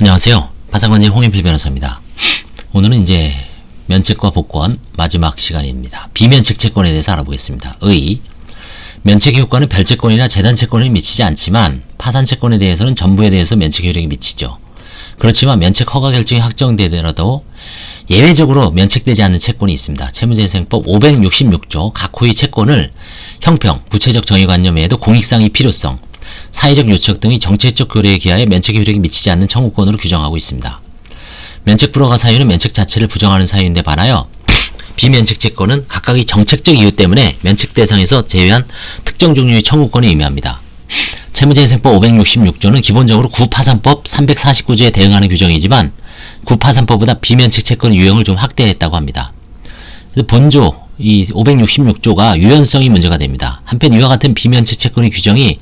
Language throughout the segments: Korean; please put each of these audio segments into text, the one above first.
안녕하세요. 파산관제 홍인필 변호사입니다. 오늘은 이제 면책과 복권 마지막 시간입니다. 비면책 채권에 대해서 알아보겠습니다. 면책의 효과는 별채권이나 재단채권에 미치지 않지만 파산채권에 대해서는 전부에 대해서 면책 효력이 미치죠. 그렇지만 면책 허가 결정이 확정되더라도 예외적으로 면책되지 않는 채권이 있습니다. 채무재생법 566조 각호의 채권을 형평, 구체적 정의관념 외에도 공익상의 필요성, 사회적 요청 등의 정책적 고려에 기하여 면책의 효력이 미치지 않는 청구권으로 규정하고 있습니다. 면책 불허가 사유는 면책 자체를 부정하는 사유인데 반하여 비면책 채권은 각각의 정책적 이유 때문에 면책 대상에서 제외한 특정 종류의 청구권을 의미합니다. 채무재생법 566조는 기본적으로 구파산법 349조에 대응하는 규정이지만 구파산법보다 비면책 채권 유형을 좀 확대했다고 합니다. 그래서 본조 이 566조가 유연성이 문제가 됩니다. 한편 이와 같은 비면책 채권의 규정이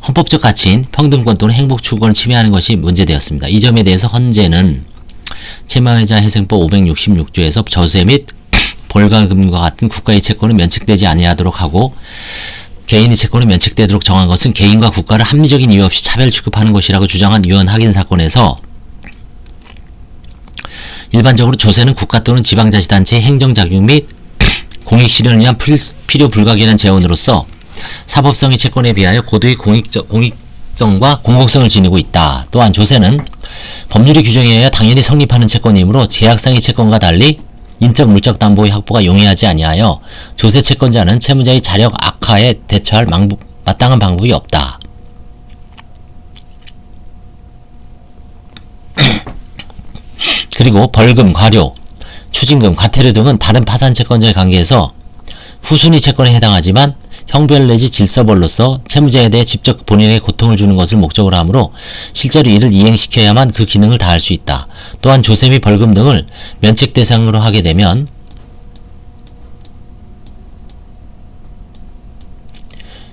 헌법적 가치인 평등권 또는 행복 추구권을 침해하는 것이 문제되었습니다. 이 점에 대해서 헌재는 채무자 회생법 566조에서 저세 및 벌금과 같은 국가의 채권은 면책되지 아니하도록 하고 개인의 채권은 면책되도록 정한 것은 개인과 국가를 합리적인 이유 없이 차별 취급하는 것이라고 주장한 유언 확인 사건에서 일반적으로 조세는 국가 또는 지방자치단체의 행정작용 및 공익실현을 위한 필요 불가결한 재원으로서 사법성의 채권에 비하여 고도의 공익성과 공공성을 지니고 있다. 또한 조세는 법률의 규정에 의하여 당연히 성립하는 채권이므로 계약상의 채권과 달리 인적 물적 담보의 확보가 용이하지 아니하여 조세 채권자는 채무자의 자력 악화에 대처할 마땅한 방법이 없다. 그리고 벌금, 과료, 추징금, 과태료 등은 다른 파산채권자의 관계에서 후순위 채권에 해당하지만 형별 내지 질서벌로서 채무자에 대해 직접 본인에게 고통을 주는 것을 목적으로 하므로 실제로 이를 이행시켜야만 그 기능을 다할 수 있다. 또한 조세 및 벌금 등을 면책 대상으로 하게 되면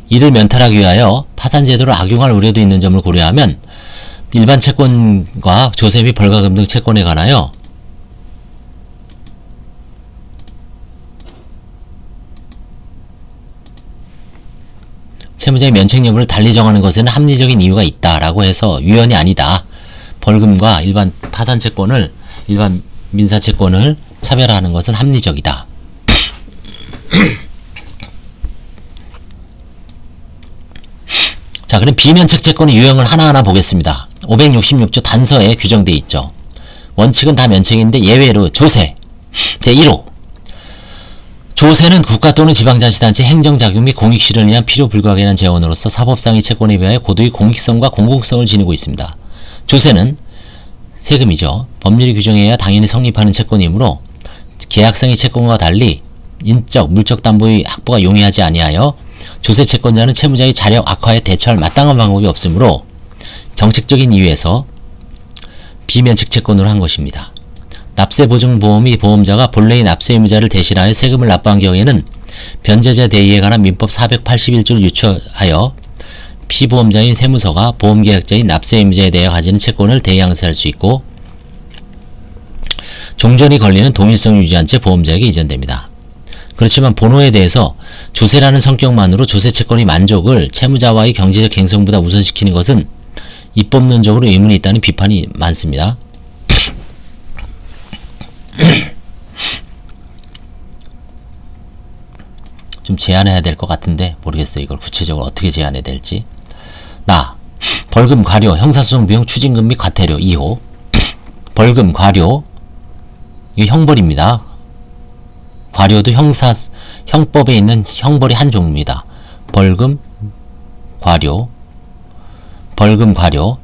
이를 면탈하기 위하여 파산제도를 악용할 우려도 있는 점을 고려하면 일반 채권과 조세 및 벌금 등 채권에 관하여 채무자의 면책 여부를 달리 정하는 것에는 합리적인 이유가 있다라고 해서 유연이 아니다. 벌금과 일반 파산채권을 일반 민사채권을 차별하는 것은 합리적이다. 자, 그럼 비면책 채권의 유형을 하나하나 보겠습니다. 566조 단서에 규정되어 있죠. 원칙은 다 면책인데 예외로 조세 제1호 조세는 국가 또는 지방자치단체 행정작용 및 공익실현을 위한 필요 불가결한 재원으로서 사법상의 채권에 비하여 고도의 공익성과 공공성을 지니고 있습니다. 조세는 세금이죠. 법률의 규정에 의해 당연히 성립하는 채권이므로 계약상의 채권과 달리 인적, 물적 담보의 확보가 용이하지 아니하여 조세 채권자는 채무자의 자력 악화에 대처할 마땅한 방법이 없으므로 정책적인 이유에서 비면책 채권으로 한 것입니다. 납세보증보험의 보험자가 본래의 납세 의무자를 대신하여 세금을 납부한 경우에는 변제자 대의에 관한 민법 481조를 유추하여 피보험자인 세무서가 보험계약자인 납세 의무자에 대해 가지는 채권을 대양세할 수 있고 종전이 걸리는 동일성을 유지한 채 보험자에게 이전됩니다. 그렇지만 본호에 대해서 조세라는 성격만으로 조세 채권의 만족을 채무자와의 경제적 갱생보다 우선시키는 것은 입법론적으로 의문이 있다는 비판이 많습니다. 좀 제한해야 될 것 같은데 모르겠어요. 이걸 구체적으로 어떻게 제한해야 될지. 벌금, 과료, 형사소송 비용, 추징금 및 과태료 2호. 벌금, 과료 이게 형벌입니다. 과료도 형법에 있는 형벌의 한 종류입니다. 벌금, 과료,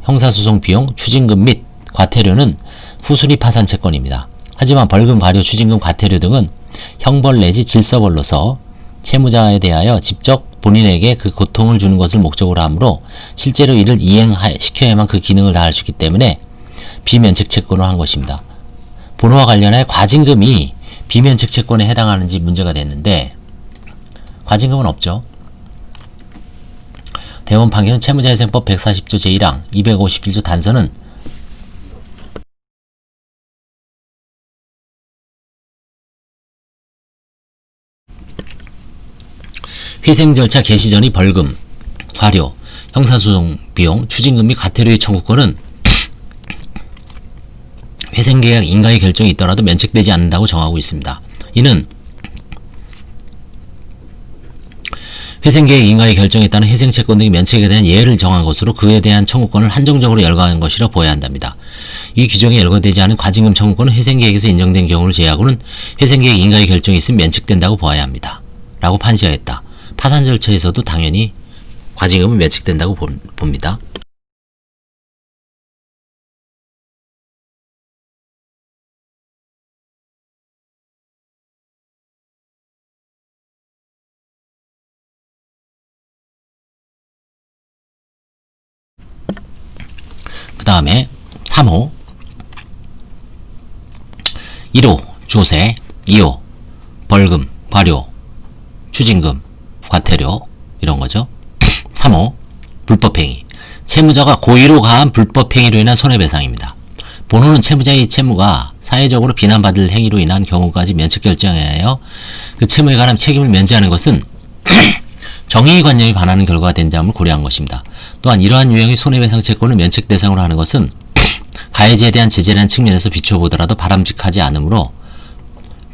형사소송 비용, 추징금 및 과태료는 후순위 파산 채권입니다. 하지만 벌금, 과료, 추징금, 과태료 등은 형벌 내지 질서벌로서 채무자에 대하여 직접 본인에게 그 고통을 주는 것을 목적으로 하므로 실제로 이를 이행시켜야만 그 기능을 다할 수 있기 때문에 비면책 채권을 한 것입니다. 본호와 관련하여 과징금이 비면책 채권에 해당하는지 문제가 됐는데 과징금은 없죠. 대법원 판결은 채무자회생법 140조 제1항 251조 단서는 회생 절차 개시 전의 벌금, 과료, 형사소송 비용, 추징금 및 과태료의 청구권은 회생계약 인가의 결정이 있더라도 면책되지 않는다고 정하고 있습니다. 이는 회생계약 인가의 결정에 따른 회생채권 등의 면책에 대한 예외를 정한 것으로 그에 대한 청구권을 한정적으로 열거한 것이라 보아야 한답니다. 이 규정에 열거되지 않은 과징금 청구권은 회생계약에서 인정된 경우를 제외하고는 회생계약 인가의 결정이 있으면 면책된다고 보아야 합니다. 라고 판시하였다. 파산 절차에서도 당연히 과징금은 면책된다고 봅니다. 그 다음에 3호 1호 조세, 2호 벌금, 과료, 추징금, 과태료 이런 거죠. 3호 불법행위, 채무자가 고의로 가한 불법행위로 인한 손해배상입니다. 본호는 채무자의 채무가 사회적으로 비난받을 행위로 인한 경우까지 면책 결정해야 하여 그 채무에 관한 책임을 면제하는 것은 정의관념이 반하는 결과가 된 점을 고려한 것입니다. 또한 이러한 유형의 손해배상 채권을 면책 대상으로 하는 것은 가해자에 대한 제재라는 측면에서 비춰보더라도 바람직하지 않으므로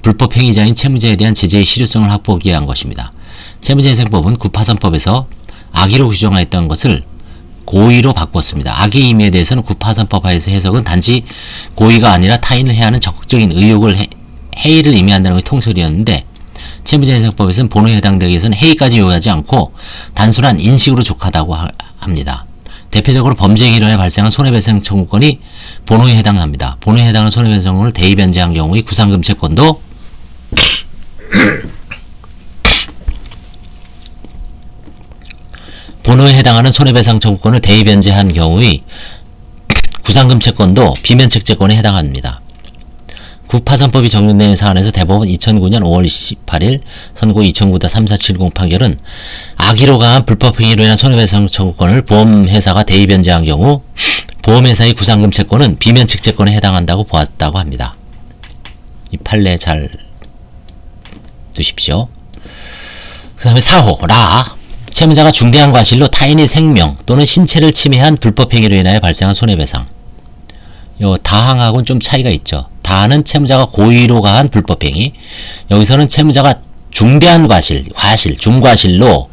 불법 행위자인 채무자에 대한 제재의 실효성을 확보하기 위한 것입니다. 채무재생법은 구파산법에서 악의로 규정하였던 것을 고의로 바꿨습니다. 악의 의미에 대해서는 구파산법 하에서 해석은 단지 고의가 아니라 타인을 해하는 적극적인 의욕을 해의를 의미한다는 것이 통설이었는데 채무재생법에서는 본호에 해당되기 위해서는 해의까지 요구하지 않고 단순한 인식으로 족하다고 합니다. 대표적으로 범죄행위로 인해 발생한 손해배상 청구권이 본호에 해당합니다. 본호에 해당하는 손해배상을 대의변제한 경우의 구상금 채권도 본호에 해당하는 손해배상 청구권을 대의변제한 경우의 구상금 채권도 비면책채권에 해당합니다. 구파산법이 적용되는 사안에서 대법원 2009년 5월 18일 선고 2009-3470 판결은 악의로 가한 불법행위로 인한 손해배상 청구권을 보험회사가 대의변제한 경우 보험회사의 구상금 채권은 비면책채권에 해당한다고 보았다고 합니다. 이 판례 잘 두십시오. 그 다음에 4호 라 채무자가 중대한 과실로 타인의 생명 또는 신체를 침해한 불법행위로 인하여 발생한 손해배상. 요 다항하고는 좀 차이가 있죠. 다는 채무자가 고의로 가한 불법행위, 여기서는 채무자가 중대한 과실, 중과실로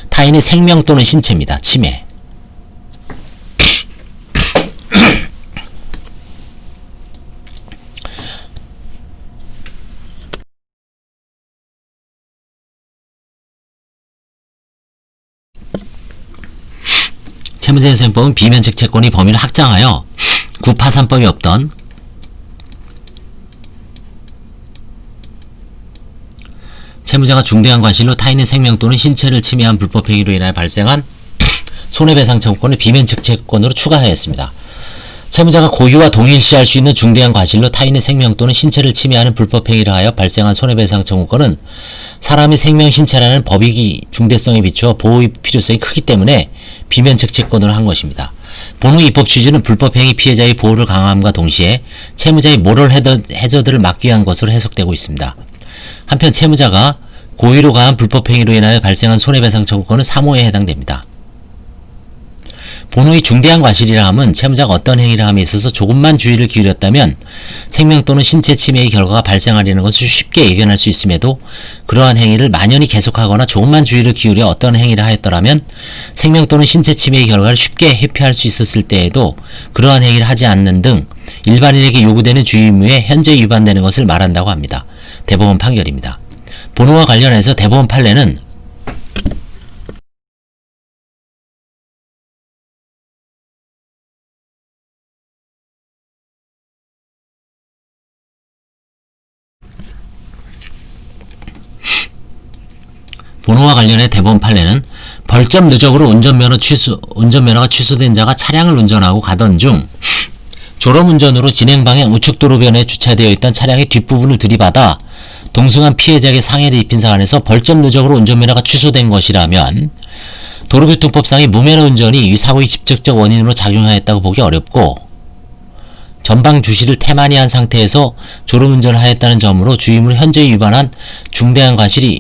타인의 생명 또는 신체입니다. 침해. 채무재생법은 비면책 채권의 범위를 확장하여 구파산법이 없던 채무자가 중대한 과실로 타인의 생명 또는 신체를 침해한 불법행위로 인하여 발생한 손해배상 청구권을 비면책 채권으로 추가하였습니다. 채무자가 고의와 동일시할 수 있는 중대한 과실로 타인의 생명 또는 신체를 침해하는 불법행위를 하여 발생한 손해배상 청구권은 사람의 생명, 신체라는 법익의 중대성에 비추어 보호의 필요성이 크기 때문에 비면책 채권으로 한 것입니다. 본의 입법 취지는 불법행위 피해자의 보호를 강화함과 동시에 채무자의 모럴 해저드를 막기 위한 것으로 해석되고 있습니다. 한편 채무자가 고의로 가한 불법행위로 인하여 발생한 손해배상 청구권은 3호에 해당됩니다. 본호의 중대한 과실이라 함은 채무자가 어떤 행위를 함에 있어서 조금만 주의를 기울였다면 생명 또는 신체 침해의 결과가 발생하려는 것을 쉽게 예견할 수 있음에도 그러한 행위를 만연히 계속하거나 조금만 주의를 기울여 어떤 행위를 하였더라면 생명 또는 신체 침해의 결과를 쉽게 회피할 수 있었을 때에도 그러한 행위를 하지 않는 등 일반인에게 요구되는 주의 의무에 현저히 위반되는 것을 말한다고 합니다. 대법원 판결입니다. 본호와 관련해서 대법원 판례는 본호와 관련해 대법원 판례는 벌점 누적으로 운전면허가 취소된 자가 차량을 운전하고 가던 중 졸음운전으로 진행방향 우측도로변에 주차되어 있던 차량의 뒷부분을 들이받아 동승한 피해자에게 상해를 입힌 사안에서 벌점 누적으로 운전면허가 취소된 것이라면 도로교통법상의 무면허 운전이 이 사고의 직접적 원인으로 작용하였다고 보기 어렵고 전방 주시를 태만히 한 상태에서 졸음운전을 하였다는 점으로 주의무를 현저히 위반한 중대한 과실이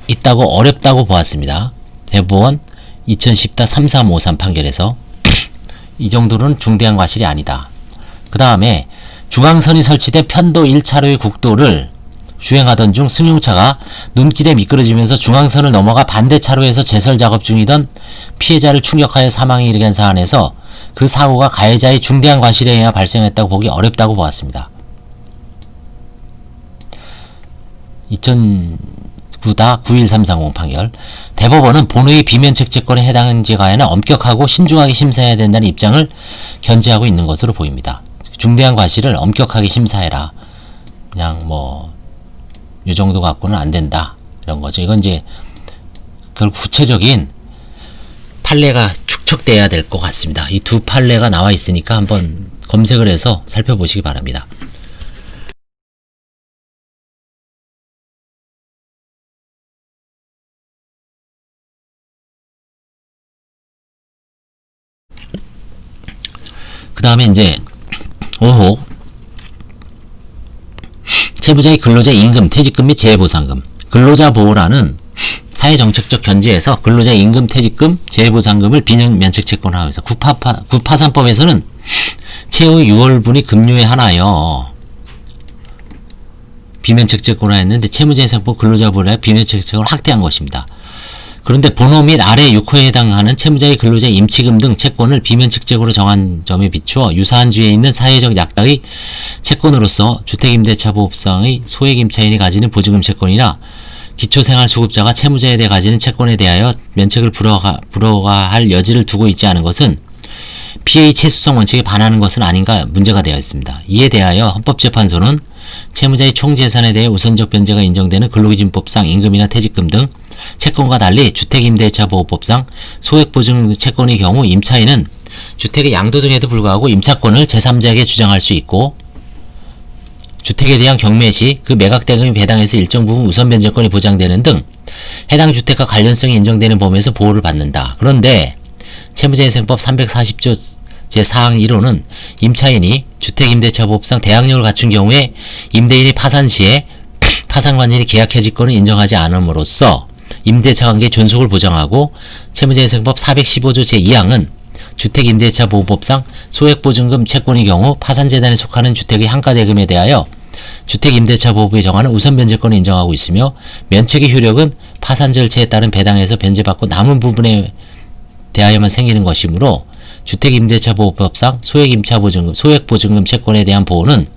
있다고 어렵다고 보았습니다. 대법원 2010-3353 판결에서 이 정도는 중대한 과실이 아니다. 그 다음에 중앙선이 설치된 편도 1차로의 국도를 주행하던 중 승용차가 눈길에 미끄러지면서 중앙선을 넘어가 반대 차로에서 제설 작업 중이던 피해자를 충격하여 사망에 이르게 한 사안에서 그 사고가 가해자의 중대한 과실에 의해 발생했다고 보기 어렵다고 보았습니다. 2009-91330 판결. 대법원은 본회의 비면책 채권에 해당한지 가에는 엄격하고 신중하게 심사해야 된다는 입장을 견지하고 있는 것으로 보입니다. 중대한 과실을 엄격하게 심사해라. 그냥 이 정도 갖고는 안 된다. 이런 거죠. 이건 이제 결국 구체적인 판례가 축적돼야 될 것 같습니다. 이 두 판례가 나와 있으니까 한번 검색을 해서 살펴보시기 바랍니다. 그 다음에 이제 5호 채무자의 근로자 임금, 퇴직금 및 재해보상금. 근로자 보호라는 사회정책적 견지에서 근로자 임금, 퇴직금, 재해보상금을 비면책 채권화하고 있어. 국파산법에서는 채의 6월분이 급료에 한하여 비면책 채권화했는데 채무자회생법 근로자 보호에 비면책 채권을 확대한 것입니다. 그런데 본호 및 아래 6호에 해당하는 채무자의 근로자 임치금 등 채권을 비면책적으로 정한 점에 비추어 유사한 주에 있는 사회적 약당의 채권으로서 주택임대차보호법상의 소액임차인이 가지는 보증금 채권이나 기초생활수급자가 채무자에 대해 가지는 채권에 대하여 면책을 불허할 여지를 두고 있지 않은 것은 피해의 채수성 원칙에 반하는 것은 아닌가 문제가 되어 있습니다. 이에 대하여 헌법재판소는 채무자의 총재산에 대해 우선적 변제가 인정되는 근로기준법상 임금이나 퇴직금 등 채권과 달리 주택임대차보호법상 소액보증 채권의 경우 임차인은 주택의 양도 등에도 불구하고 임차권을 제3자에게 주장할 수 있고 주택에 대한 경매 시 그 매각대금이 배당해서 일정 부분 우선 변제권이 보장되는 등 해당 주택과 관련성이 인정되는 범위에서 보호를 받는다. 그런데 채무자회생법 340조 제4항 1호는 임차인이 주택임대차보호법상 대항력을 갖춘 경우에 임대인이 파산 시에 파산관리인이 계약 해지권을 인정하지 않음으로써 임대차관계의 존속을 보장하고 채무자회생법 415조 제2항은 주택임대차보호법상 소액보증금 채권의 경우 파산재단에 속하는 주택의 한가대금에 대하여 주택임대차보호법에 정하는 우선변제권을 인정하고 있으며 면책의 효력은 파산 절차에 따른 배당에서 변제받고 남은 부분에 대하여만 생기는 것이므로 주택임대차보호법상 소액보증금 채권에 대한 보호는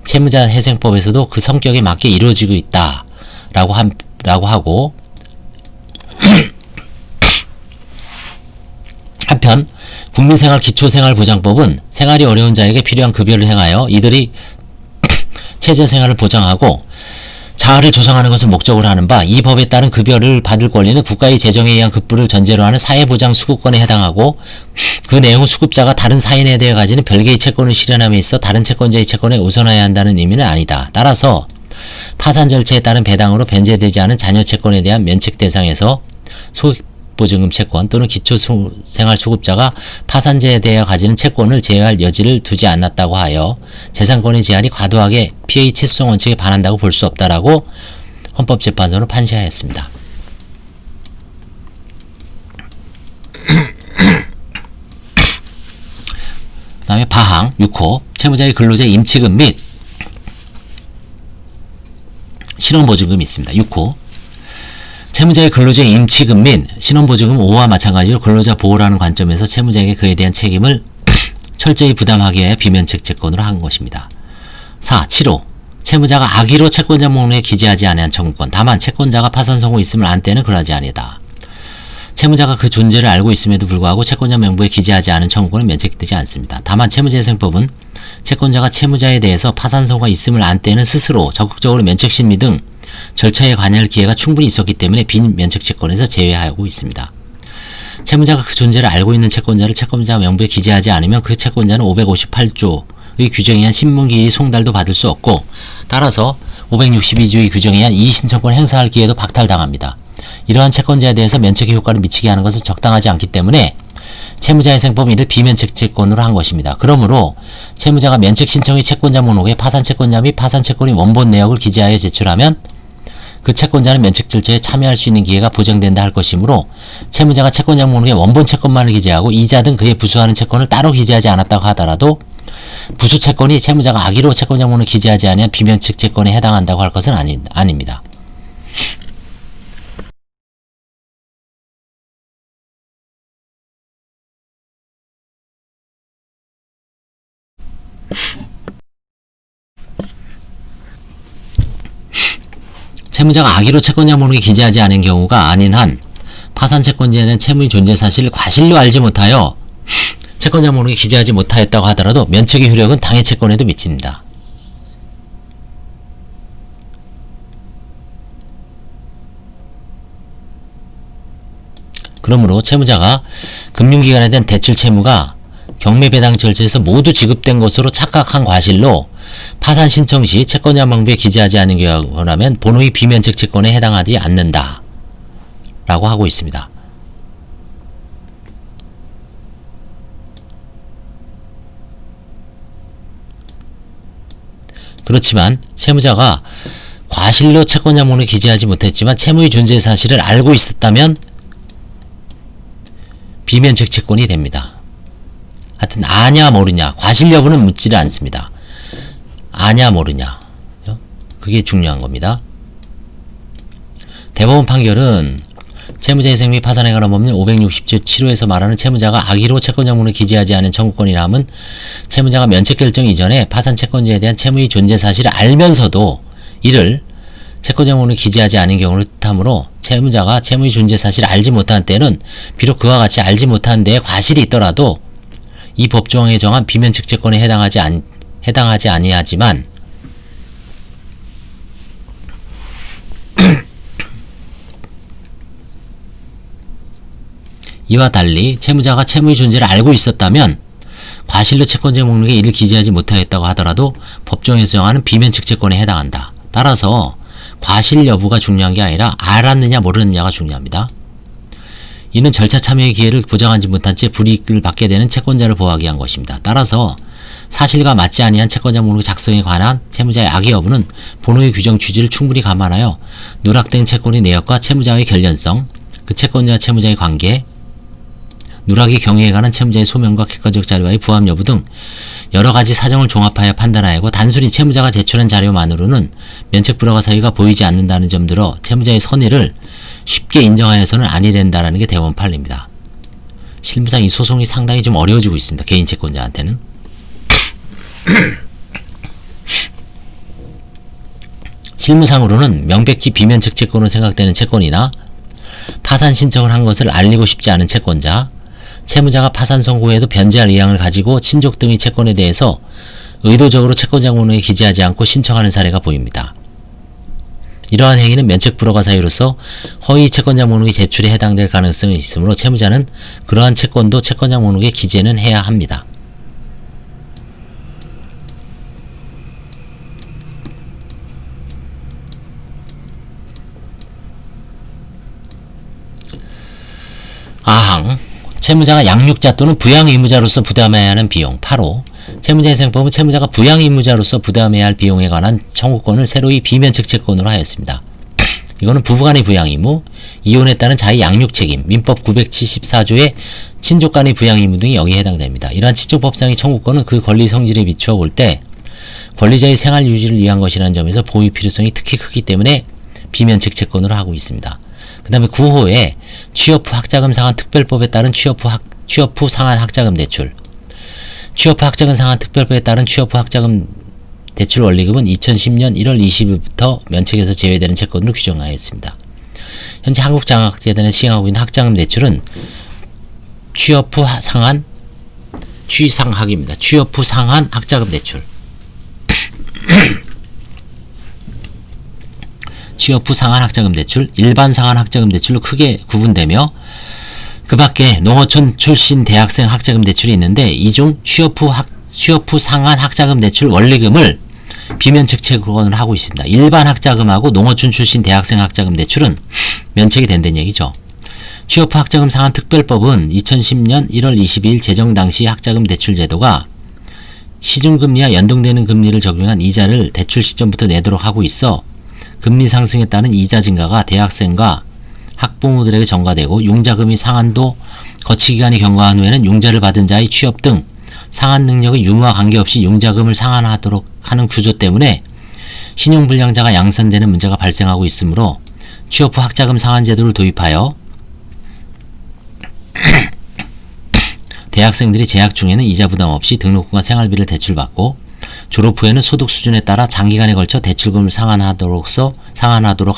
채무자회생법에서도 그 성격에 맞게 이루어지고 있다 라고 하고 한편 국민생활기초생활보장법은 생활이 어려운 자에게 필요한 급여를 행하여 이들이 최저생활을 보장하고 자아를 조성하는 것을 목적으로 하는 바 이 법에 따른 급여를 받을 권리는 국가의 재정에 의한 급부를 전제로 하는 사회보장 수급권에 해당하고 그 내용은 수급자가 다른 사인에 대해 가지는 별개의 채권을 실현함에 있어 다른 채권자의 채권에 우선해야 한다는 의미는 아니다. 따라서 파산 절차에 따른 배당으로 변제되지 않은 자녀 채권에 대한 면책 대상에서 소액보증금 채권 또는 기초생활수급자가 파산재에 대해 가지는 채권을 제외할 여지를 두지 않았다고 하여 재산권의 제한이 과도하게 피해의 채수성 원칙에 반한다고 볼 수 없다라고 헌법재판소는 판시하였습니다. 그 다음에 바항 6호 채무자의 근로자 임치금 및 신원보증금이 있습니다. 6호 채무자의 근로자 임치금 및 신원보증금 5호와 마찬가지로 근로자 보호라는 관점에서 채무자에게 그에 대한 책임을 철저히 부담하기 위해 비면책 채권으로 한 것입니다. 4. 7호 채무자가 악의로 채권자 목록에 기재하지 아니한 청구권. 다만 채권자가 파산 선고 있음을 안 때는 그러하지 아니다. 채무자가 그 존재를 알고 있음에도 불구하고 채권자 명부에 기재하지 않은 청구권은 면책되지 않습니다. 다만 채무자회생법은 채권자가 채무자에 대해서 파산 선고가 있음을 안 때는 스스로 적극적으로 면책 심리 등 절차에 관여할 기회가 충분히 있었기 때문에 비면책 채권에서 제외하고 있습니다. 채무자가 그 존재를 알고 있는 채권자를 채권자 명부에 기재하지 않으면 그 채권자는 558조의 규정에 의한 신문기의 송달도 받을 수 없고 따라서 562조의 규정에 의한 이의신청권을 행사할 기회도 박탈당합니다. 이러한 채권자에 대해서 면책의 효과를 미치게 하는 것은 적당하지 않기 때문에 채무자회생법 이를 비면책 채권으로 한 것입니다. 그러므로 채무자가 면책 신청의 채권자 목록에 파산채권자 및 파산채권의 원본 내역을 기재하여 제출하면 그 채권자는 면책 절차에 참여할 수 있는 기회가 보장된다 할 것이므로 채무자가 채권자 목록에 원본 채권만을 기재하고 이자 등 그에 부수하는 채권을 따로 기재하지 않았다고 하더라도 부수 채권이 채무자가 악의로 채권 장부를 기재하지 아니한 비면책 채권에 해당한다고 할 것은 아닙니다. 채무자가 악의로 채권 장부를 기재하지 않은 경우가 아닌 한 파산 채권자에 대한 채무의 존재 사실을 과실로 알지 못하여 채권 장부를 기재하지 못하였다고 하더라도 면책의 효력은 당해 채권에도 미칩니다. 그러므로 채무자가 금융기관에 대한 대출 채무가 경매배당 절차에서 모두 지급된 것으로 착각한 과실로 파산 신청 시 채권자망부에 기재하지 않은 경우라면 본호의 비면책 채권에 해당하지 않는다 라고 하고 있습니다. 그렇지만 채무자가 과실로 채권자망부에 기재하지 못했지만 채무의 존재 사실을 알고 있었다면 비면책 채권이 됩니다. 하여튼 아냐 모르냐 과실 여부는 묻지를 않습니다. 아냐 모르냐 그게 중요한 겁니다. 대법원 판결은 채무자의 생미 파산에 관한 법률 560조 7호에서 말하는 채무자가 악의로 채권장부를 기재하지 않은 청구권이라 함은 채무자가 면책 결정 이전에 파산 채권자에 대한 채무의 존재 사실을 알면서도 이를 채권장부를 기재하지 않은 경우를 뜻하므로 채무자가 채무의 존재 사실을 알지 못한 때는 비록 그와 같이 알지 못한 데에 과실이 있더라도 이 법조항에 정한 비면책 채권에 해당하지 아니하지만 이와 달리 채무자가 채무의 존재를 알고 있었다면 과실로 채권자 목록에 이를 기재하지 못하였다고 하더라도 법정에서 정하는 비면책 채권에 해당한다. 따라서 과실 여부가 중요한 게 아니라 알았느냐 모르느냐가 중요합니다. 이는 절차 참여의 기회를 보장하지 못한 채 불이익을 받게 되는 채권자를 보호하기 위한 것입니다. 따라서 사실과 맞지 아니한 채권자 목록 작성에 관한 채무자의 악의 여부는 본호의 규정 취지를 충분히 감안하여 누락된 채권의 내역과 채무자의 결련성, 그 채권자와 채무자의 관계, 누락의 경위에 관한 채무자의 소명과 객관적 자료와의 부합 여부 등 여러가지 사정을 종합하여 판단하고 단순히 채무자가 제출한 자료만으로는 면책 불허가 사유가 보이지 않는다는 점 들어 채무자의 선의를 쉽게 인정하여서는 아니 된다라는 게 대법원 판례입니다. 실무상 이 소송이 상당히 좀 어려워지고 있습니다. 개인 채권자한테는. 실무상으로는 명백히 비면책 채권으로 생각되는 채권이나 파산 신청을 한 것을 알리고 싶지 않은 채권자, 채무자가 파산 선고에도 변제할 의향을 가지고 친족 등의 채권에 대해서 의도적으로 채권자문에 기재하지 않고 신청하는 사례가 보입니다. 이러한 행위는 면책 불허가 사유로서 허위 채권자 목록의 제출에 해당될 가능성이 있으므로 채무자는 그러한 채권도 채권자 목록에 기재는 해야 합니다. 아항 채무자가 양육자 또는 부양의무자로서 부담해야 하는 비용 8호 채무자회생법은 채무자가 부양의무자로서 부담해야 할 비용에 관한 청구권을 새로이 비면책 채권으로 하였습니다. 이거는 부부간의 부양의무, 이혼에 따른 자의 양육책임, 민법 974조의 친족간의 부양의무 등이 여기에 해당됩니다. 이러한 친족법상의 청구권은 그 권리 성질에 비추어 볼 때 권리자의 생활 유지를 위한 것이라는 점에서 보호 필요성이 특히 크기 때문에 비면책 채권으로 하고 있습니다. 그 다음에 9호에 취업 후 학자금 상환 특별법에 따른 취업 후 상환 학자금 대출, 취업 후 학자금 상환 특별법에 따른 취업 후 학자금 대출 원리금은 2010년 1월 20일부터 면책에서 제외되는 채권으로 규정하였습니다. 현재 한국장학재단에 시행하고 있는 학자금 대출은 취업 후 상환, 취상학입니다. 취업 후 상환 학자금 대출. 취업 후 상환 학자금 대출, 일반 상환 학자금 대출로 크게 구분되며 그 밖에 농어촌 출신 대학생 학자금 대출이 있는데 이 중 취업 후 상환 학자금 대출 원리금을 비면책 채권을 하고 있습니다. 일반 학자금하고 농어촌 출신 대학생 학자금 대출은 면책이 된다는 얘기죠. 취업 후 학자금 상환 특별법은 2010년 1월 22일 제정 당시 학자금 대출 제도가 시중금리와 연동되는 금리를 적용한 이자를 대출 시점부터 내도록 하고 있어 금리 상승에 따른 이자 증가가 대학생과 학부모들에게 전가되고 융자금이 상한도 거치기간이 경과한 후에는 융자를 받은 자의 취업 등 상환 능력의 유무와 관계없이 융자금을 상환하도록 하는 구조 때문에 신용불량자가 양산되는 문제가 발생하고 있으므로 취업 후 학자금 상환 제도를 도입하여 대학생들이 재학 중에는 이자 부담 없이 등록금과 생활비를 대출받고 졸업 후에는 소득 수준에 따라 장기간에 걸쳐 대출금을 상환하도록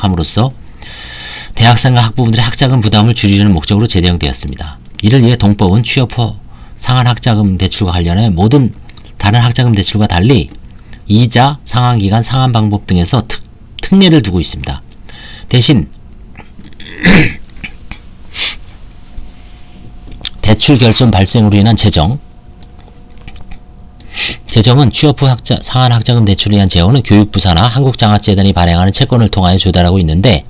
함으로써 대학생과 학부모들의 학자금 부담을 줄이려는 목적으로 제정되었습니다. 이를 위해 동법은 취업 후 상환 학자금 대출과 관련해 모든 다른 학자금 대출과 달리 이자, 상환기간, 상환 방법 등에서 특례를 두고 있습니다. 대신 대출 결손 발생으로 인한 재정은 취업 후 상환 학자금 대출에 의한 재원은 교육부사나 한국장학재단이 발행하는 채권을 통하여 조달하고 있는데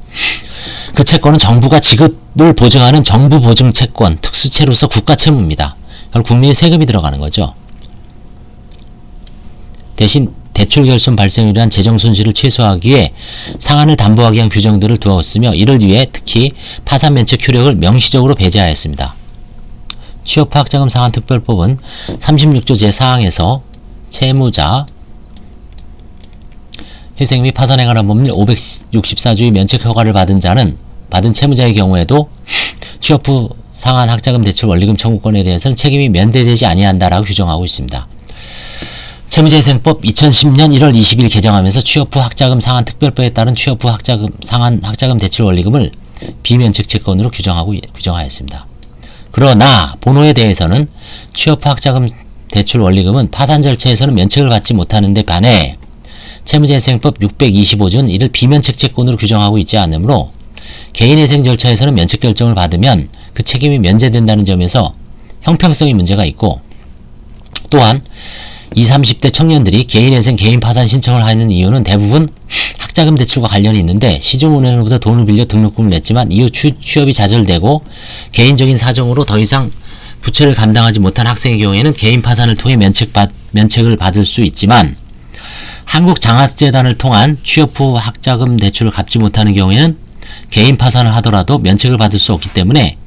그 채권은 정부가 지급을 보증하는 정부보증채권, 특수채로서 국가채무입니다. 결국 국민의 세금이 들어가는 거죠. 대신 대출 결손 발생으로 인한 재정 손실을 최소화하기 위해 상환을 담보하기 위한 규정들을 두었으며 이를 위해 특히 파산 면책 효력을 명시적으로 배제하였습니다. 취업 후 학자금 상환 특별법은 36조 제4항에서 채무자, 회생 및 파산에 관한 법률 564조의 면책 허가를 받은 채무자의 경우에도 취업 후 상환 학자금 대출 원리금 청구권에 대해서는 책임이 면대되지 아니한다라고 규정하고 있습니다. 채무자회생법 2010년 1월 20일 개정하면서 취업 후 학자금 상환 특별법에 따른 취업 후 상환 학자금 대출 원리금을 비면책 채권으로 규정하였습니다. 그러나 본호에 대해서는 취업 후 학자금 대출 원리금은 파산 절차에서는 면책을 받지 못하는 데 반해 채무자회생법 625조는 이를 비면책 채권으로 규정하고 있지 않으므로 개인회생 절차에서는 면책 결정을 받으면 그 책임이 면제된다는 점에서 형평성의 문제가 있고, 또한 20, 30대 청년들이 개인회생, 개인파산 신청을 하는 이유는 대부분 학자금 대출과 관련이 있는데 시중은행으로부터 돈을 빌려 등록금을 냈지만 이후 취업이 좌절되고 개인적인 사정으로 더 이상 부채를 감당하지 못한 학생의 경우에는 개인 파산을 통해 면책을 받을 수 있지만 한국장학재단을 통한 취업 후 학자금 대출을 갚지 못하는 경우에는 개인 파산을 하더라도 면책을 받을 수 없기 때문에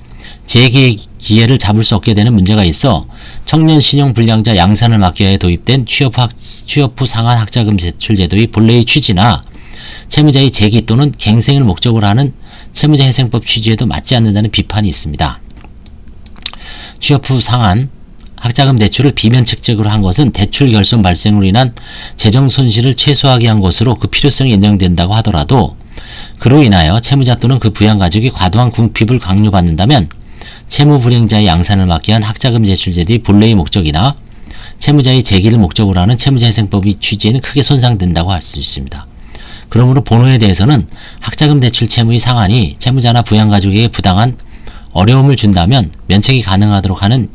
재기 기회를 잡을 수 없게 되는 문제가 있어 청년 신용 불량자 양산을 막기 위해 도입된 취업 후 상환 학자금 대출 제도의 본래의 취지나 채무자의 재기 또는 갱생을 목적으로 하는 채무자회생법 취지에도 맞지 않는다는 비판이 있습니다. 취업 후 상환 학자금 대출을 비면책적으로 한 것은 대출 결손 발생으로 인한 재정 손실을 최소화하기 위한 것으로 그 필요성이 인정된다고 하더라도 그로 인하여 채무자 또는 그 부양가족이 과도한 궁핍을 강요받는다면 채무 불행자의 양산을 막기 위한 학자금 대출 제도의 본래의 목적이나 채무자의 재기를 목적으로 하는 채무자회생법의 취지에는 크게 손상된다고 할 수 있습니다. 그러므로 본호에 대해서는 학자금 대출 채무의 상환이 채무자나 부양가족에게 부당한 어려움을 준다면 면책이 가능하도록 하는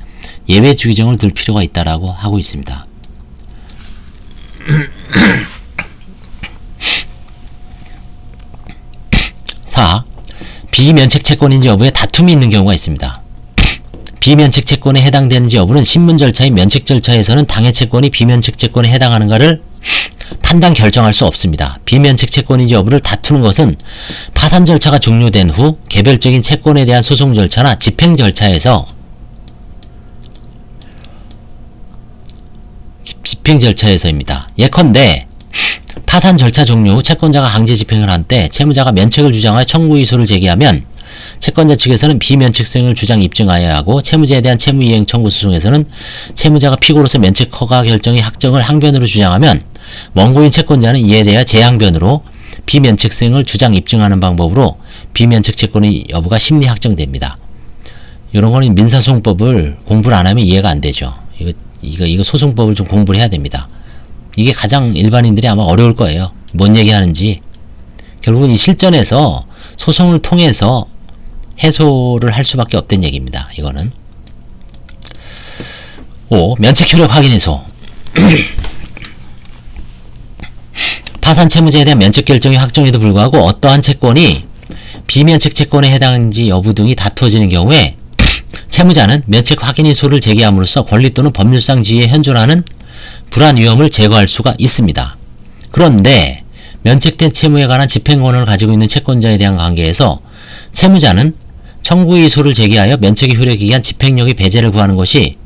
예외 규정을 둘 필요가 있다라고 하고 있습니다. 4. 비면책 채권인지 여부에 다툼이 있는 경우가 있습니다. 비면책 채권에 해당되는지 여부는 신문 절차인 면책 절차에서는 당해 채권이 비면책 채권에 해당하는가를 판단 결정할 수 없습니다. 비면책 채권인지 여부를 다투는 것은 파산 절차가 종료된 후 개별적인 채권에 대한 소송 절차나 집행 절차에서입니다. 예컨대 파산 절차 종료 후 채권자가 강제 집행을 한 때 채무자가 면책을 주장하여 청구이소를 제기하면 채권자 측에서는 비면책성을 주장 입증하여야 하고 채무자에 대한 채무이행 청구 소송에서는 채무자가 피고로서 면책 허가 결정의 확정을 항변으로 주장하면 원고인 채권자는 이에 대해 재항변으로 비면책성을 주장 입증하는 방법으로 비면책 채권의 여부가 심리 확정됩니다. 이런 거는 민사소송법을 공부를 안 하면 이해가 안 되죠. 이거 소송법을 좀 공부를 해야 됩니다. 이게 가장 일반인들이 아마 어려울 거예요. 뭔 얘기하는지. 결국은 이 실전에서 소송을 통해서 해소를 할 수밖에 없다는 얘기입니다. 이거는. 5. 면책 효력 확인 해소. 파산 채무자에 대한 면책 결정이 확정에도 불구하고 어떠한 채권이 비면책 채권에 해당하는지 여부 등이 다투어지는 경우에 채무자는 면책 확인의소를 제기함으로써 권리 또는 법률상 지위에 현존하는 불안 위험을 제거할 수가 있습니다. 그런데 면책된 채무에 관한 집행권을 가지고 있는 채권자에 대한 관계에서 채무자는 청구의소를 제기하여 면책의 효력에 의한 집행력의 배제를 구하는 것이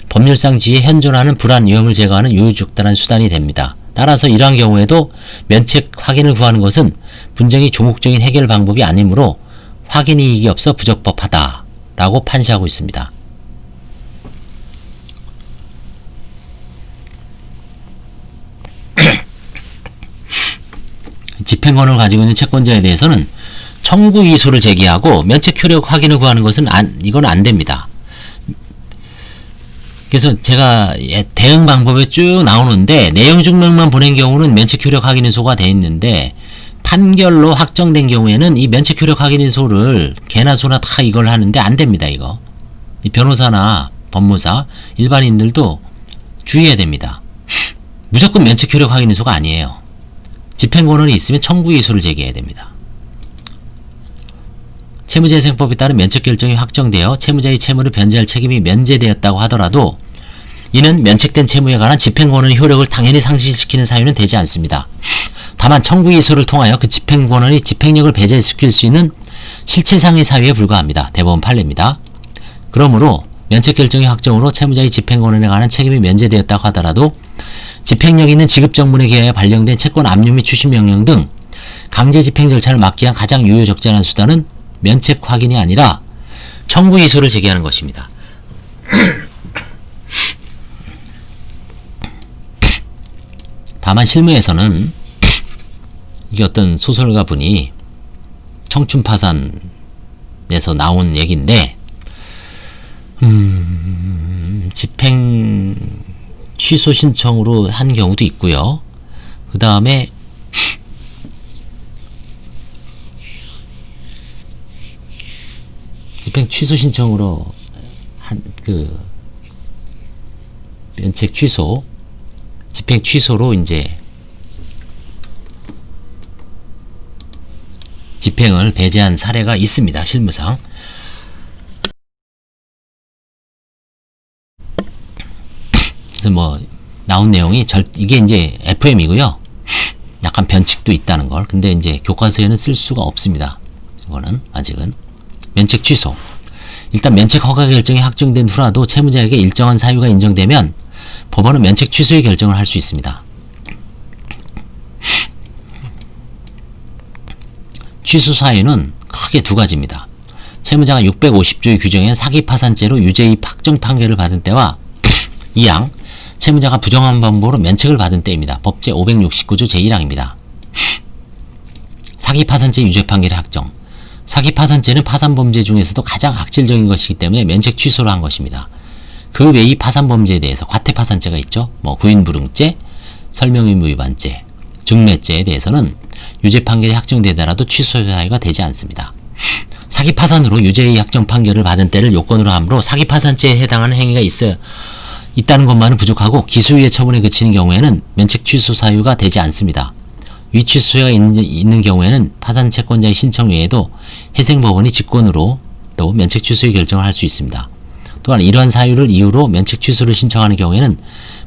법률상 지위에 현존하는 불안 위험을 제거하는 유효적절한 수단이 됩니다. 따라서 이러한 경우에도 면책 확인을 구하는 것은 분쟁의 조목적인 해결 방법이 아니므로 확인 이익이 없어 부적법하다 라고 판시하고 있습니다. 집행권을 가지고 있는 채권자에 대해서는 청구 이소를 제기하고 면책 효력 확인을 구하는 것은 이건 안 됩니다. 그래서 제가 대응 방법에 쭉 나오는데 내용 증명만 보낸 경우는 면책 효력 확인인소가 돼 있는데 판결로 확정된 경우에는 이 면책 효력 확인인소를 개나 소나 다 이걸 하는데 안 됩니다. 이거 이 변호사나 법무사 일반인들도 주의해야 됩니다. 무조건 면책 효력 확인인소가 아니에요. 집행권한이 있으면 청구 이소를 제기해야 됩니다. 채무재생법에 따른 면책결정이 확정되어 채무자의 채무를 변제할 책임이 면제되었다고 하더라도 이는 면책된 채무에 관한 집행권한의 효력을 당연히 상실시키는 사유는 되지 않습니다. 다만 청구 이소를 통하여 그 집행권한의 집행력을 배제시킬 수 있는 실체상의 사유에 불과합니다. 대법원 판례입니다. 그러므로 면책결정의 확정으로 채무자의 집행권한에 관한 책임이 면제되었다고 하더라도 집행력 있는 지급정문에 기하여 발령된 채권 압류 및 추심 명령 등 강제 집행 절차를 막기 위한 가장 유효적절한 수단은 면책 확인이 아니라 청구 이소를 제기하는 것입니다. 다만 실무에서는 이게 어떤 소설가 분이 청춘파산에서 나온 얘기인데 집행 취소 신청으로 한 경우도 있고요. 그 다음에 집행 취소 신청으로 한 면책 취소, 집행 취소로 이제 집행을 배제한 사례가 있습니다. 실무상. 그래서 뭐 나온 내용이 이게 이제 FM이고요. 약간 변칙도 있다는 걸. 근데 이제 교과서에는 쓸 수가 없습니다. 이거는 아직은. 면책 취소. 일단 면책 허가 결정이 확정된 후라도 채무자에게 일정한 사유가 인정되면 법원은 면책 취소의 결정을 할 수 있습니다. 취소 사유는 크게 두 가지입니다. 채무자가 650조의 규정엔 사기파산죄로 유죄의 확정 판결을 받은 때와 2항 채무자가 부정한 방법으로 면책을 받은 때입니다. 법제 569조 제1항입니다. 사기파산죄 유죄 판결의 확정. 사기파산죄는 파산범죄 중에서도 가장 악질적인 것이기 때문에 면책 취소를 한 것입니다. 그 외의 파산범죄에 대해서 과태파산죄가 있죠. 뭐 구인불응죄, 설명의무 위반죄, 증매죄에 대해서는 유죄 판결이 확정되더라도 취소 사유가 되지 않습니다. 사기파산으로 유죄의 확정 판결을 받은 때를 요건으로 하므로 사기파산죄에 해당하는 행위가 있다는 것만은 부족하고 기소유예 처분에 그치는 경우에는 면책 취소 사유가 되지 않습니다. 위취소가 있는 경우에는 파산 채권자의 신청 외에도 회생법원이 직권으로 또 면책 취소의 결정을 할 수 있습니다. 또한 이러한 사유를 이유로 면책 취소를 신청하는 경우에는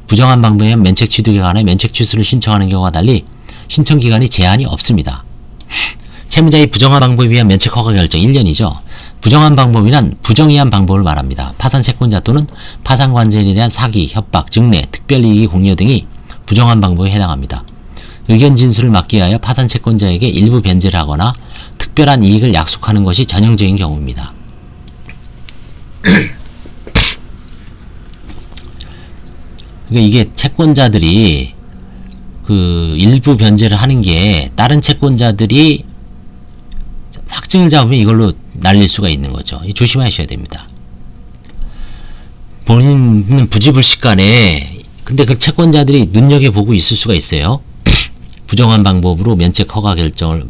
부정한 방법에 의한 면책 취득에 관해 면책 취소를 신청하는 경우와 달리 신청 기간이 제한이 없습니다. 채무자의 부정한 방법에 의한 면책 허가 결정 1년이죠. 부정한 방법이란 부정의한 방법을 말합니다. 파산 채권자 또는 파산 관계인에 대한 사기, 협박, 증례, 특별이익의 공여 등이 부정한 방법에 해당합니다. 의견 진술을 막기 위하여 파산 채권자에게 일부 변제를 하거나 특별한 이익을 약속하는 것이 전형적인 경우입니다. 그러니까 이게 채권자들이 일부 변제를 하는 게 다른 채권자들이 확증을 잡으면 이걸로 날릴 수가 있는 거죠. 조심하셔야 됩니다. 본인은 부지불식간에 근데 그 채권자들이 눈여겨보고 있을 수가 있어요. 부정한 방법으로 면책 허가 결정을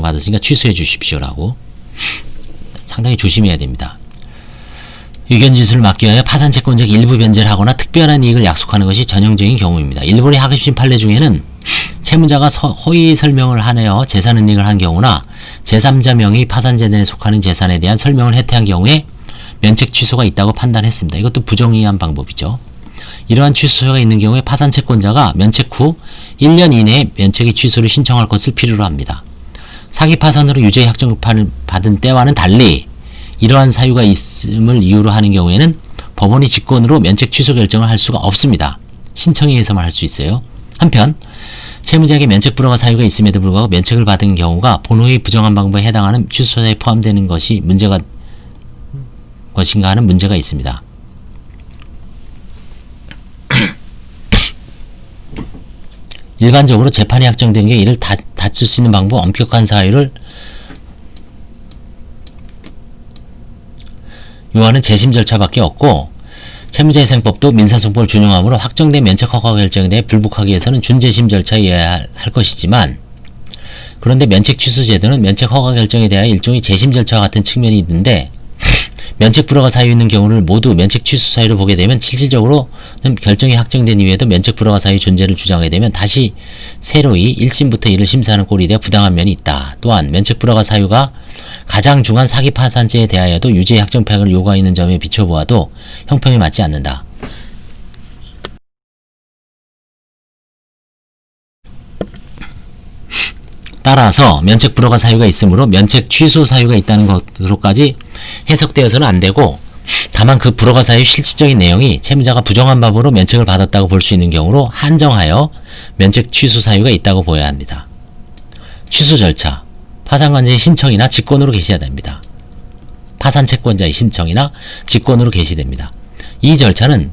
받았으니까 취소해 주십시오라고. 상당히 조심해야 됩니다. 의견 진술을 막기 위하여 파산 채권자에게 일부 변제를 하거나 특별한 이익을 약속하는 것이 전형적인 경우입니다. 일본의 하급심 판례 중에는 채무자가 허위 설명을 하여 재산은닉을 한 경우나 제3자 명의 파산재단에 속하는 재산에 대한 설명을 해태한 경우에 면책 취소가 있다고 판단했습니다. 이것도 부정의한 방법이죠. 이러한 취소가 있는 경우에 파산 채권자가 면책 후 1년 이내에 면책의 취소를 신청할 것을 필요로 합니다. 사기 파산으로 유죄 확정을 받은 때와는 달리 이러한 사유가 있음을 이유로 하는 경우에는 법원이 직권으로 면책 취소 결정을 할 수가 없습니다. 신청에 의해서만 할 수 있어요. 한편 채무자에게 면책 불허가 사유가 있음에도 불구하고 면책을 받은 경우가 본호의 부정한 방법에 해당하는 취소사유에 포함되는 것이 것인가 하는 문제가 있습니다. 일반적으로 재판이 확정된 게 이를 다툴 수 있는 방법 엄격한 사유를 요하는 재심 절차밖에 없고 채무자회생법도 민사소송법을 준용하므로 확정된 면책 허가 결정에 대해 불복하기 위해서는 준재심 절차에 의해야 할 것이지만 그런데 면책 취소 제도는 면책 허가 결정에 대하여 일종의 재심 절차와 같은 측면이 있는데 면책 불허가 사유 있는 경우를 모두 면책 취소 사유로 보게 되면 실질적으로는 결정이 확정된 이후에도 면책 불허가 사유 존재를 주장하게 되면 다시 새로이 1심부터 이를 심사하는 꼴이 되어 부당한 면이 있다. 또한 면책 불허가 사유가 가장 중한 사기 파산죄에 대하여도 유죄 확정팩을 요구하는 점에 비춰보아도 형평이 맞지 않는다. 따라서 면책 불허가 사유가 있으므로 면책 취소 사유가 있다는 것으로까지 해석되어서는 안 되고 다만 그 불허가 사유의 실질적인 내용이 채무자가 부정한 방법으로 면책을 받았다고 볼 수 있는 경우로 한정하여 면책 취소 사유가 있다고 보여야 합니다. 취소 절차 파산관자의 신청이나 직권으로 개시해야 됩니다. 파산 채권자의 신청이나 직권으로 개시됩니다. 이 절차는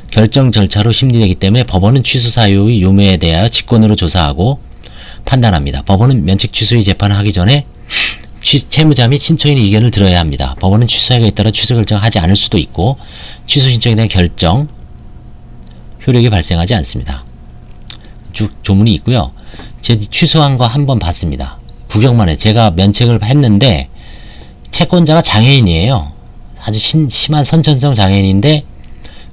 결정 절차로 심리되기 때문에 법원은 취소 사유의 유무에 대하여 직권으로 조사하고 판단합니다. 법원은 면책 취소의 재판을 하기 전에 채무자 및 신청인의 의견을 들어야 합니다. 법원은 취소 사유에 따라 취소 결정을 하지 않을 수도 있고 취소 신청에 대한 결정 효력이 발생하지 않습니다. 쭉 조문이 있고요. 제 취소한 거 한번 봤습니다. 구경만 해. 제가 면책을 했는데 채권자가 장애인이에요. 아주 심한 선천성 장애인인데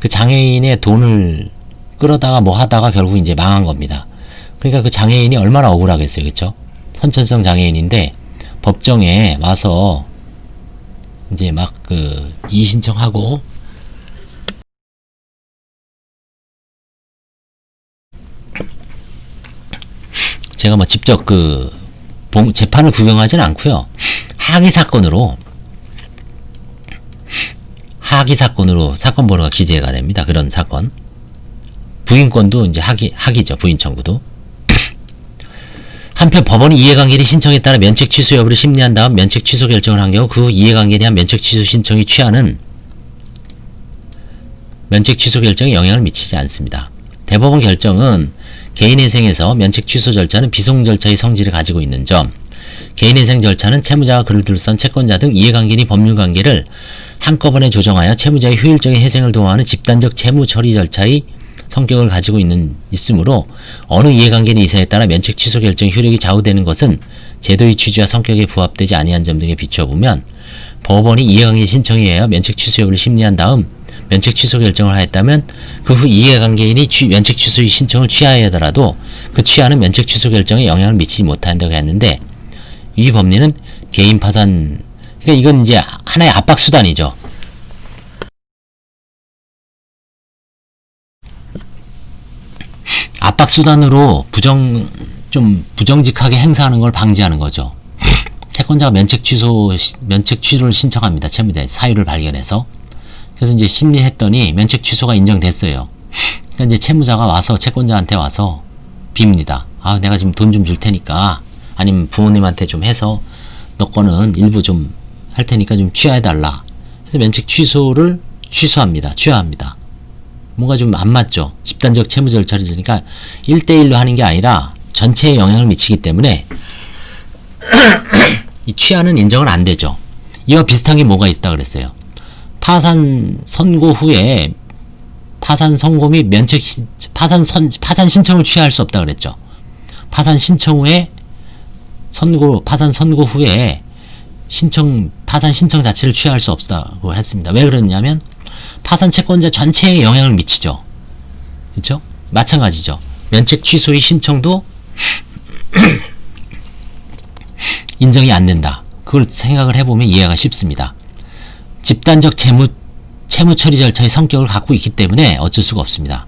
그 장애인의 돈을 끌어다가 뭐 하다가 결국 이제 망한 겁니다. 그러니까 그 장애인이 얼마나 억울하겠어요. 그쵸? 선천성 장애인인데 법정에 와서 이제 막 이의 신청하고 제가 뭐 직접 재판을 구경하지는 않고요. 하기 사건으로 사건 번호가 기재가 됩니다. 그런 사건. 부인권도 이제 하기죠. 부인 청구도. 한편 법원이 이해관계인의 신청에 따라 면책 취소 여부를 심리한 다음 면책 취소 결정을 한 경우 그 이해관계에 대한 면책 취소 신청이 취하는 면책 취소 결정에 영향을 미치지 않습니다. 대법원 결정은 개인회생에서 면책 취소 절차는 비송 절차의 성질을 가지고 있는 점, 개인회생 절차는 채무자가 그를 둘러싼 채권자 등 이해관계인의 법률관계를 한꺼번에 조정하여 채무자의 효율적인 회생을 도모하는 집단적 채무 처리 절차의 성격을 가지고 있으므로 어느 이해관계인의 의사에 따라 면책 취소 결정의 효력이 좌우되는 것은 제도의 취지와 성격에 부합되지 아니한 점 등에 비춰보면 법원이 이해관계 신청에 의하여 면책 취소 여부를 심리한 다음 면책 취소 결정을 하였다면 그 후 이해관계인이 면책 취소의 신청을 취하하더라도 그 취하는 면책 취소 결정에 영향을 미치지 못한다고 했는데 이 법리는 개인 파산 그러니까 이건 이제 하나의 압박 수단이죠. 압박 수단으로 좀 부정직하게 행사하는 걸 방지하는 거죠. 채권자가 면책 취소를 신청합니다. 채무자의 사유를 발견해서. 그래서 이제 심리했더니 면책 취소가 인정됐어요. 그러니까 이제 채무자가 와서 채권자한테 와서 빕니다. 아, 내가 지금 돈 좀 줄 테니까 아니면 부모님한테 좀 해서 너 거는 일부 좀 할 테니까 좀 취하해달라. 그래서 면책 취소를 취하합니다. 뭔가 좀 안 맞죠. 집단적 채무 절차를 지니까 1대1로 하는 게 아니라 전체에 영향을 미치기 때문에 이 취하는 인정은 안 되죠. 이와 비슷한 게 뭐가 있다 그랬어요. 파산 선고 후에 파산 선고 및 파산 신청을 취하할 수 없다 그랬죠. 파산 신청 후에 파산 선고 후에 파산 신청 자체를 취하할 수 없다고 했습니다. 왜 그러냐면 파산 채권자 전체에 영향을 미치죠. 그렇죠? 마찬가지죠. 면책 취소의 신청도 인정이 안 된다. 그걸 생각을 해보면 이해가 쉽습니다. 집단적 채무 처리 절차의 성격을 갖고 있기 때문에 어쩔 수가 없습니다.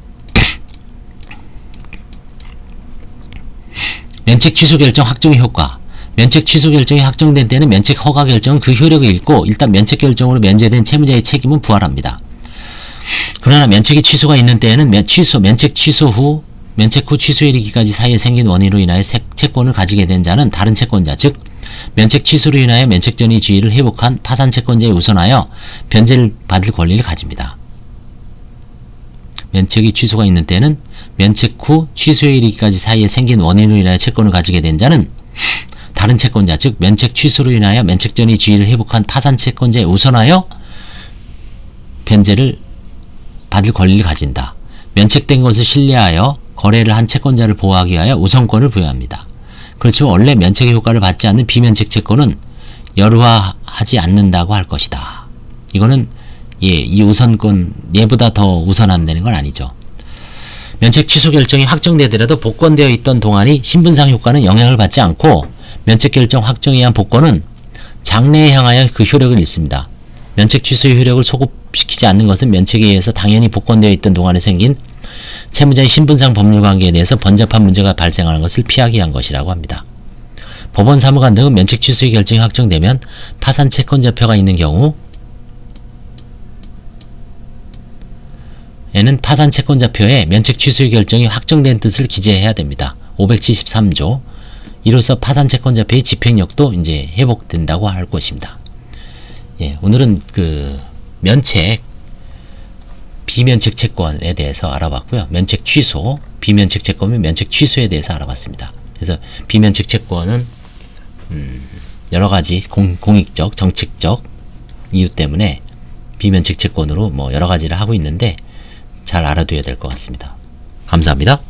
면책 취소 결정 확정의 효과. 면책 취소 결정이 확정된 때는 면책 허가 결정은 그 효력을 잃고 일단 면책 결정으로 면제된 채무자의 책임은 부활합니다. 그러나 면책이 취소가 있는 때에는 면책 취소 후 취소일기까지 사이에 생긴 원인으로 인하여 채권을 가지게 된 자는 다른 채권자, 즉 면책 취소로 인하여 면책 전의 지위를 회복한 파산 채권자에 우선하여 변제를 받을 권리를 가집니다. 면책이 취소가 있는 때는 면책 후 취소일기까지 사이에 생긴 원인으로 인하여 채권을 가지게 된 자는 다른 채권자, 즉 면책 취소로 인하여 면책 전의 지위를 회복한 파산 채권자에 우선하여 변제를 받을 권리를 가진다. 면책된 것을 신뢰하여 거래를 한 채권자를 보호하기 위하여 우선권을 부여합니다. 그렇지만 원래 면책의 효과를 받지 않는 비면책 채권은 열후화하지 않는다고 할 것이다. 이거는 이 우선권 얘보다 더 우선한다는 건 아니죠. 면책 취소 결정이 확정되더라도 복권되어 있던 동안이 신분상 효과는 영향을 받지 않고 면책 결정 확정에 의한 복권은 장래에 향하여 그 효력을 잃습니다. 면책 취소의 효력을 소급시키지 않는 것은 면책에 의해서 당연히 복권되어 있던 동안에 생긴 채무자의 신분상 법률 관계에 대해서 번잡한 문제가 발생하는 것을 피하기 위한 것이라고 합니다. 법원 사무관 등은 면책 취소의 결정이 확정되면 파산 채권자표가 있는 경우 에는 파산 채권자표에 면책 취소의 결정이 확정된 뜻을 기재해야 됩니다. 573조. 이로써 파산 채권자표의 집행력도 이제 회복된다고 할 것입니다. 예, 오늘은 그 면책, 비면책 채권에 대해서 알아봤고요. 면책 취소, 비면책 채권은 면책 취소에 대해서 알아봤습니다. 그래서 비면책 채권은 여러 가지 공익적, 정책적 이유 때문에 비면책 채권으로 뭐 여러 가지를 하고 있는데 잘 알아둬야 될 것 같습니다. 감사합니다.